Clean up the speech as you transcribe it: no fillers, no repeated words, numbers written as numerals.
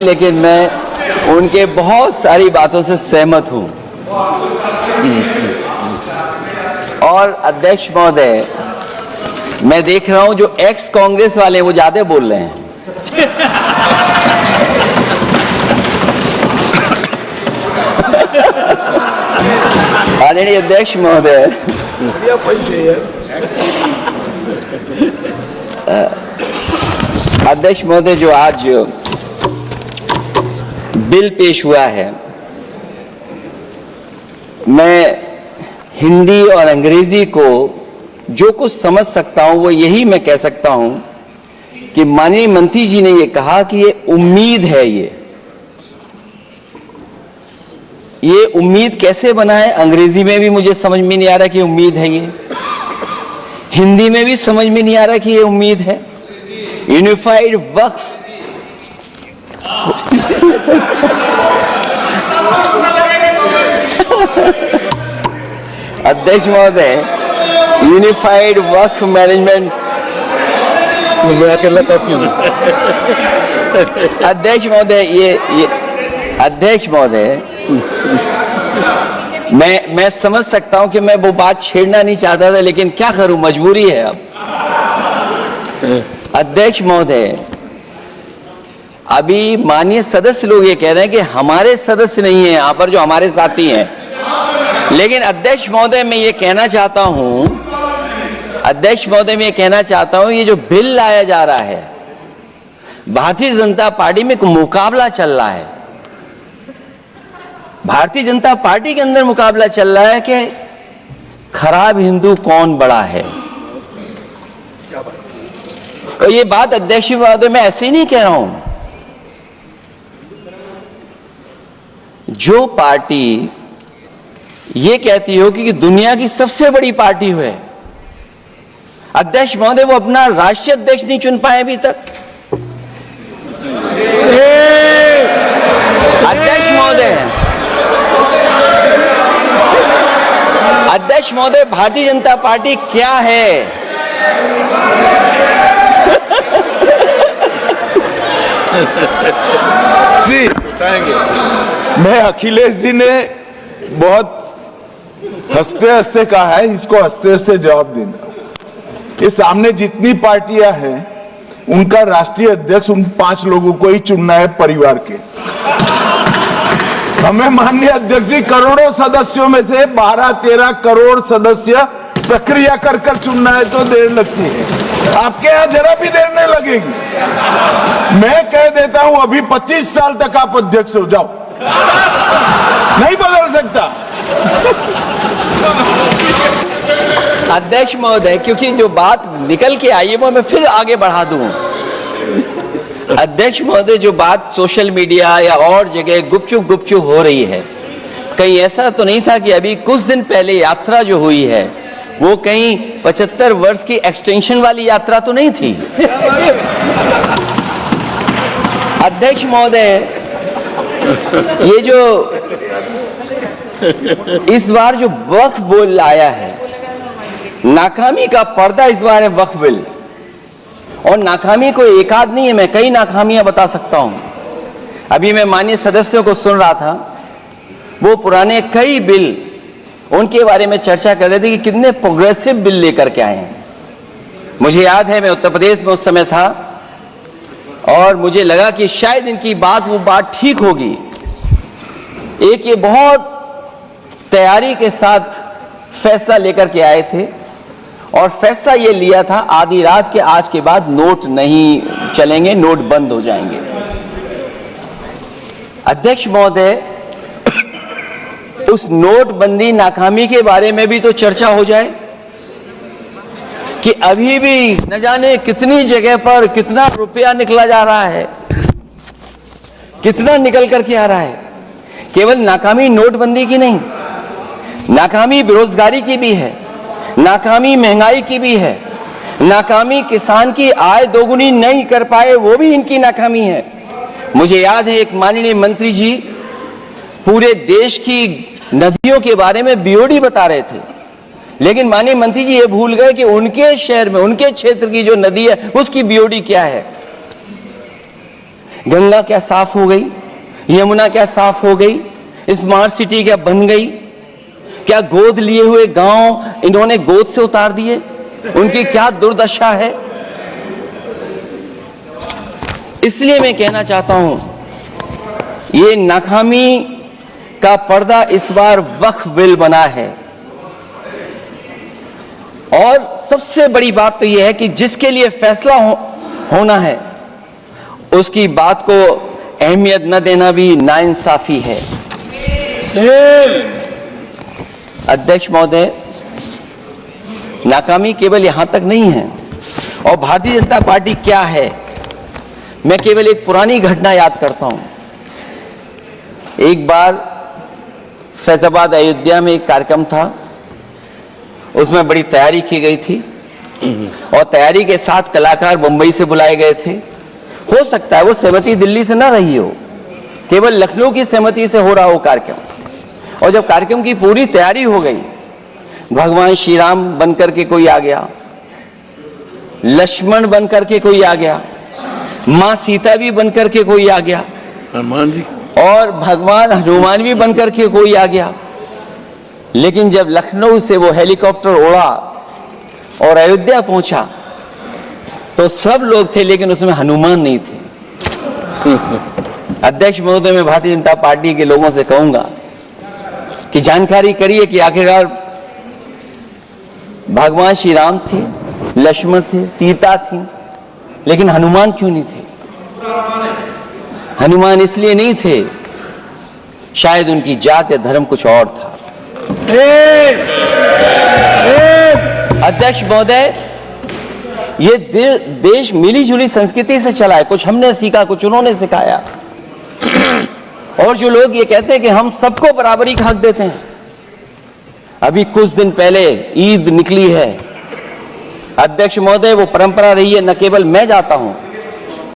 लेकिन मैं उनके बहुत सारी बातों से सहमत हूं। और अध्यक्ष महोदय, मैं देख रहा हूं जो एक्स कांग्रेस वाले वो ज्यादा बोल रहे हैं। आदरणीय अध्यक्ष महोदय, अध्यक्ष महोदय, जो आज बिल पेश हुआ है, मैं हिंदी और अंग्रेजी को जो कुछ समझ सकता हूं वो यही मैं कह सकता हूं कि माननीय मंत्री जी ने ये कहा कि ये उम्मीद है। ये उम्मीद कैसे बना है, अंग्रेजी में भी मुझे समझ में नहीं आ रहा कि उम्मीद है, ये हिंदी में भी समझ में नहीं आ रहा कि ये उम्मीद है। यूनिफाइड वक्फ अध्यक्ष महोदय, यूनिफाइड वक्फ मैनेजमेंट, अध्यक्ष महोदय, ये अध्यक्ष महोदय, मैं समझ सकता हूं कि मैं वो बात छेड़ना नहीं चाहता था, लेकिन क्या करूं, मजबूरी है अब। अध्यक्ष महोदय, अभी माननीय सदस्य लोग ये कह रहे हैं कि हमारे सदस्य नहीं है यहां पर जो हमारे साथी हैं, लेकिन अध्यक्ष महोदय मैं ये कहना चाहता हूं, अध्यक्ष महोदय मैं ये कहना चाहता हूं, ये जो बिल लाया जा रहा है, भारतीय जनता पार्टी में एक मुकाबला चल रहा है। भारतीय जनता पार्टी के अंदर मुकाबला चल रहा है कि खराब हिंदू कौन बड़ा है। तो ये बात अध्यक्ष महोदय मैं ऐसे ही नहीं कह रहा हूं। जो पार्टी ये कहती हो कि दुनिया की सबसे बड़ी पार्टी है, अध्यक्ष महोदय वो अपना राष्ट्रीय अध्यक्ष नहीं चुन पाए अभी तक। अध्यक्ष महोदय, अध्यक्ष महोदय, भारतीय जनता पार्टी क्या है? जी, मैं अखिलेश जी ने बहुत हंसते हंसते कहा है, इसको हंसते हंसते जवाब देना। ये सामने जितनी पार्टियां हैं उनका राष्ट्रीय अध्यक्ष उन 5 लोगों को ही चुनना है परिवार के। हमें माननीय अध्यक्ष जी करोड़ों सदस्यों में से 12-13 करोड़ सदस्य प्रक्रिया कर कर चुनना है तो देर लगती है। आपके यहां जरा भी देर नहीं लगेगी। मैं कह देता हूं अभी 25 साल तक आप अध्यक्ष हो जाओ, नहीं बदल सकता। अध्यक्ष महोदय, क्योंकि जो बात निकल के आई है वो मैं फिर आगे बढ़ा दूं। अध्यक्ष महोदय, जो बात सोशल मीडिया या और जगह गुपचुप हो रही है, कहीं ऐसा तो नहीं था कि अभी कुछ दिन पहले यात्रा जो हुई है वो कहीं 75 वर्ष की एक्सटेंशन वाली यात्रा तो नहीं थी। अध्यक्ष महोदय, ये जो इस बार जो वक्फ बिल आया है, नाकामी का पर्दा इस बार है वक्फ बिल। और नाकामी कोई एक आध नहीं है, मैं कई नाकामियां बता सकता हूं। अभी मैं माननीय सदस्यों को सुन रहा था, वो पुराने कई बिल उनके बारे में चर्चा कर रहे थे कि कितने प्रोग्रेसिव बिल लेकर के आए हैं। मुझे याद है मैं उत्तर प्रदेश में उस समय था और मुझे लगा कि शायद इनकी वो बात ठीक होगी। एक ये बहुत तैयारी के साथ फैसला लेकर के आए थे और फैसला ये लिया था आधी रात के आज के बाद नोट नहीं चलेंगे, नोट बंद हो जाएंगे। अध्यक्ष महोदय, उस नोटबंदी नाकामी के बारे में भी तो चर्चा हो जाए कि अभी भी न जाने कितनी जगह पर कितना रुपया निकला जा रहा है, कितना निकल करके आ रहा है। केवल नाकामी नोटबंदी की नहीं, नाकामी बेरोजगारी की भी है, नाकामी महंगाई की भी है, नाकामी किसान की आय दोगुनी नहीं कर पाए वो भी इनकी नाकामी है। मुझे याद है एक माननीय मंत्री जी पूरे देश की नदियों के बारे में बीओडी बता रहे थे, लेकिन माननीय मंत्री जी ये भूल गए कि उनके शहर में, उनके क्षेत्र की जो नदी है उसकी बीओडी क्या है। गंगा क्या साफ हो गई? यमुना क्या साफ हो गई? स्मार्ट सिटी क्या बन गई? क्या गोद लिए हुए गांव इन्होंने गोद से उतार दिए? उनकी क्या दुर्दशा है? इसलिए मैं कहना चाहता हूं, ये नाकामी का पर्दा इस बार वक्फ बिल बना है। और सबसे बड़ी बात तो यह है कि जिसके लिए फैसला होना है उसकी बात को अहमियत न देना भी नाइंसाफी है। अध्यक्ष महोदय, नाकामी केवल यहां तक नहीं है। और भारतीय जनता पार्टी क्या है, मैं केवल एक पुरानी घटना याद करता हूं। एक बार फैजाबाद अयोध्या में एक कार्यक्रम था, उसमें बड़ी तैयारी की गई थी और तैयारी के साथ कलाकार मुंबई से बुलाए गए थे। हो सकता है वो सहमति दिल्ली से ना रही हो, केवल लखनऊ की सहमति से हो रहा हो कार्यक्रम। और जब कार्यक्रम की पूरी तैयारी हो गई, भगवान श्री राम बनकर के कोई आ गया, लक्ष्मण बनकर के कोई आ गया, मां सीता भी बनकर के कोई आ गया, हनुमान जी और भगवान हनुमान भी बनकर के कोई आ गया। लेकिन जब लखनऊ से वो हेलीकॉप्टर उड़ा और अयोध्या पहुंचा तो सब लोग थे, लेकिन उसमें हनुमान नहीं थे। अध्यक्ष महोदय, मैं भारतीय जनता पार्टी के लोगों से कहूंगा कि जानकारी करिए कि आखिरकार भगवान श्री राम थे, लक्ष्मण थे, सीता थी, लेकिन हनुमान क्यों नहीं थे? हनुमान इसलिए नहीं थे, शायद उनकी जात या धर्म कुछ और था। अध्यक्ष महोदय, ये देश मिली जुली संस्कृति से चला है। कुछ हमने सीखा, कुछ उन्होंने सिखाया। और जो लोग ये कहते हैं कि हम सबको बराबरी का हक देते हैं, अभी कुछ दिन पहले ईद निकली है। अध्यक्ष महोदय, वो परंपरा रही है, न केवल मैं जाता हूं,